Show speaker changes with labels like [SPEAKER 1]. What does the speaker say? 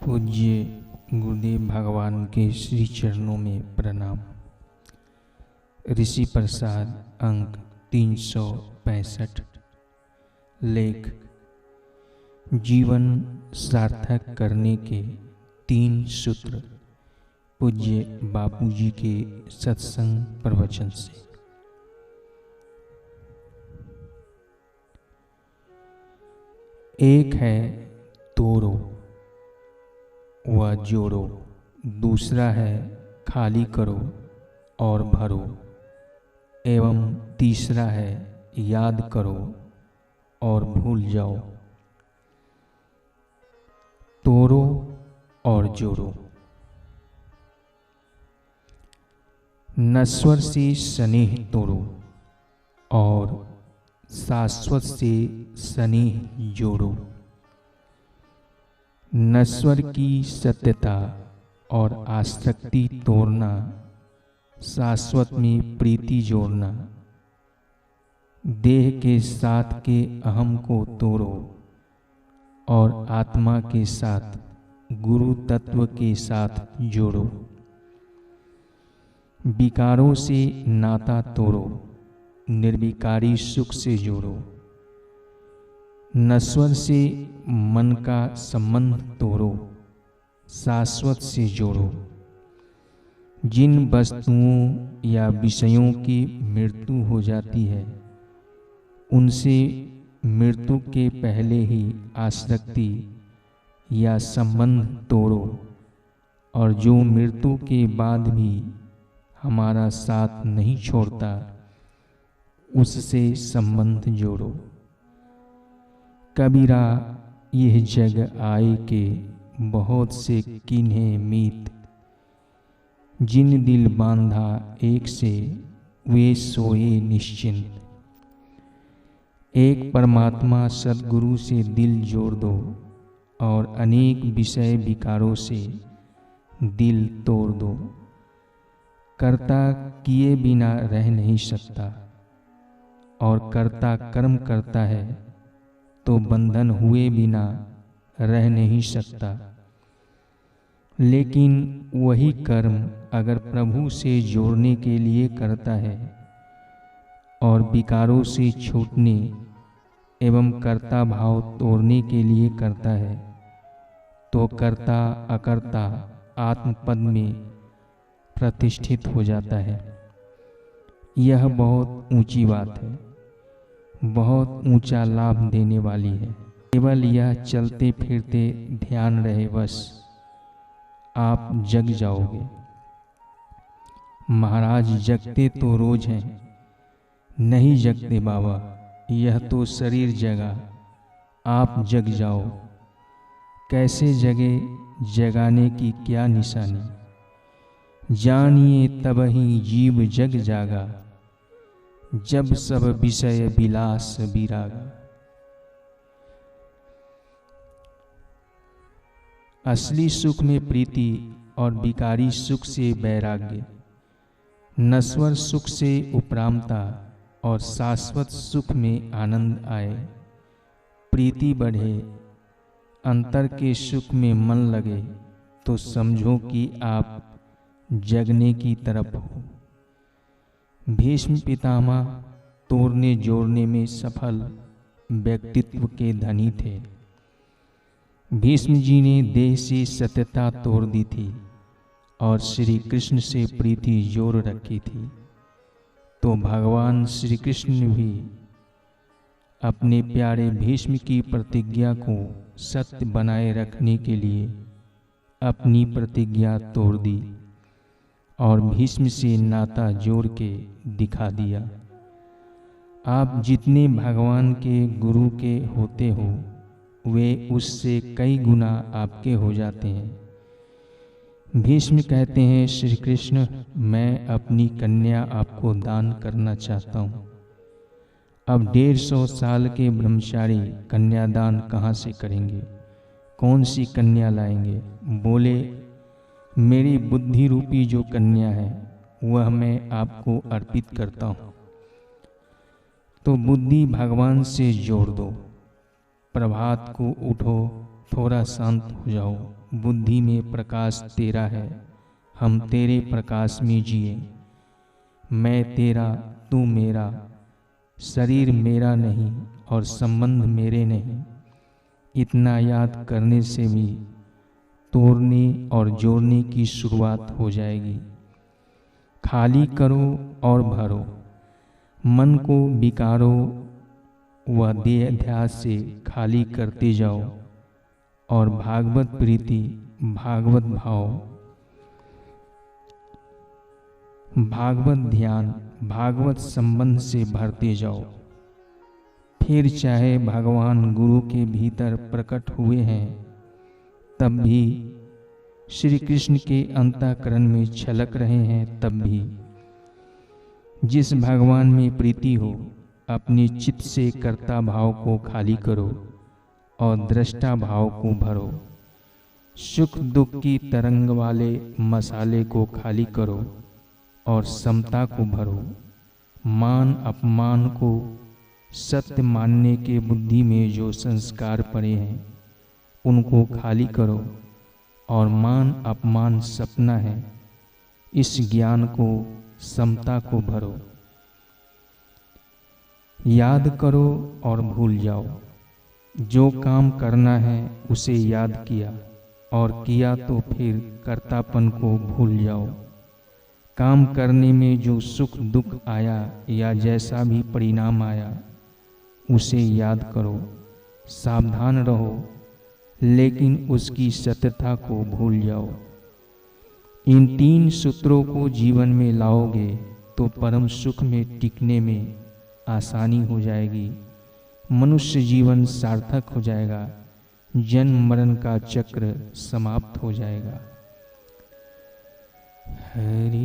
[SPEAKER 1] पूज्य गुरुदेव भगवान के श्री चरणों में प्रणाम। ऋषि प्रसाद अंक 365। लेख जीवन सार्थक करने के 3 सूत्र। पूज्य बापूजी के सत्संग प्रवचन से। एक है तोड़ो व जोड़ो, दूसरा है खाली करो और भरो, एवं तीसरा है याद करो और भूल जाओ। तोड़ो और जोड़ो। नश्वर से स्नेह तोड़ो और शाश्वत से स्नेह जोड़ो। नश्वर की सत्यता और आसक्ति तोड़ना, शाश्वत में प्रीति जोड़ना। देह के साथ के अहम को तोड़ो और आत्मा के साथ गुरु तत्व के साथ जोड़ो। विकारों से नाता तोड़ो, निर्विकारी सुख से जोड़ो। नश्वर से मन का संबंध तोड़ो, शाश्वत से जोड़ो। जिन वस्तुओं या विषयों की मृत्यु हो जाती है, उनसे मृत्यु के पहले ही आसक्ति या संबंध तोड़ो, और जो मृत्यु के बाद भी हमारा साथ नहीं छोड़ता, उससे संबंध जोड़ो। कबीरा यह जग आए के बहुत से किन्हे मीत, जिन दिल बांधा एक से वे सोए निश्चिंत। एक परमात्मा सद्गुरु से दिल जोड़ दो और अनेक विषय विकारों से दिल तोड़ दो। कर्ता किए बिना रह नहीं सकता, और कर्ता कर्म करता है तो बंधन हुए बिना रह नहीं सकता। लेकिन वही कर्म अगर प्रभु से जोड़ने के लिए करता है और विकारों से छूटने एवं कर्ता भाव तोड़ने के लिए करता है, तो कर्ता अकर्ता आत्मपद में प्रतिष्ठित हो जाता है। यह बहुत ऊंची बात है, बहुत ऊंचा लाभ देने वाली है। केवल यह चलते फिरते ध्यान रहे, बस आप जग जाओगे। महाराज जगते तो रोज हैं, नहीं जगते बाबा, यह तो शरीर जगा, आप जग जाओ। कैसे जगे, जगाने की क्या निशानी। जानिए तब ही जीव जग जागा, जब सब विषय विलास विरागा। असली सुख में प्रीति और विकारी सुख से वैराग्य। नश्वर सुख से उपरामता और शाश्वत सुख में आनंद आए। प्रीति बढ़े, अंतर के सुख में मन लगे, तो समझो कि आप जगने की तरफ हो। भीष्म पितामह तोड़ने जोड़ने में सफल व्यक्तित्व के धनी थे। भीष्म जी ने देह से सत्यता तोड़ दी थी और श्री कृष्ण से प्रीति जोड़ रखी थी। तो भगवान श्री कृष्ण ने भी अपने प्यारे भीष्म की प्रतिज्ञा को सत्य बनाए रखने के लिए अपनी प्रतिज्ञा तोड़ दी और भीष्म से नाता जोड़ के दिखा दिया। आप जितने भगवान के गुरु के होते हो, वे उससे कई गुना आपके हो जाते हैं। भीष्म कहते हैं, श्री कृष्ण, मैं अपनी कन्या आपको दान करना चाहता हूँ। अब 150 साल के ब्रह्मचारी कन्यादान कहाँ से करेंगे, कौन सी कन्या लाएंगे। बोले, मेरी बुद्धि रूपी जो कन्या है वह मैं आपको अर्पित करता हूँ। तो बुद्धि भगवान से जोड़ दो। प्रभात को उठो, थोड़ा शांत हो जाओ, बुद्धि में प्रकाश तेरा है, हम तेरे प्रकाश में जिए। मैं तेरा, तू मेरा, शरीर मेरा नहीं और संबंध मेरे नहीं। इतना याद करने से भी तोड़ने और जोड़ने की शुरुआत हो जाएगी। खाली करो और भरो, मन को विकारों व देह ध्यास से खाली करते जाओ और भागवत प्रीति, भागवत भाव, भागवत ध्यान, भागवत संबंध से भरते जाओ। फिर चाहे भगवान गुरु के भीतर प्रकट हुए हैं, तब भी श्री कृष्ण के अंतःकरण में छलक रहे हैं, तब भी जिस भगवान में प्रीति हो, अपने चित्त से कर्ता भाव को खाली करो और दृष्टा भाव को भरो। सुख दुख की तरंग वाले मसाले को खाली करो और समता को भरो। मान अपमान को सत्य मानने के बुद्धि में जो संस्कार पड़े हैं, उनको खाली करो और मान अपमान सपना है, इस ज्ञान को, समता को भरो। याद करो और भूल जाओ। जो काम करना है उसे याद किया और किया तो फिर कर्तापन को भूल जाओ। काम करने में जो सुख दुख आया या जैसा भी परिणाम आया, उसे याद करो, सावधान रहो, लेकिन उसकी सत्यता को भूल जाओ। इन 3 सूत्रों को जीवन में लाओगे तो परम सुख में टिकने में आसानी हो जाएगी। मनुष्य जीवन सार्थक हो जाएगा, जन्म मरण का चक्र समाप्त हो जाएगा। हरि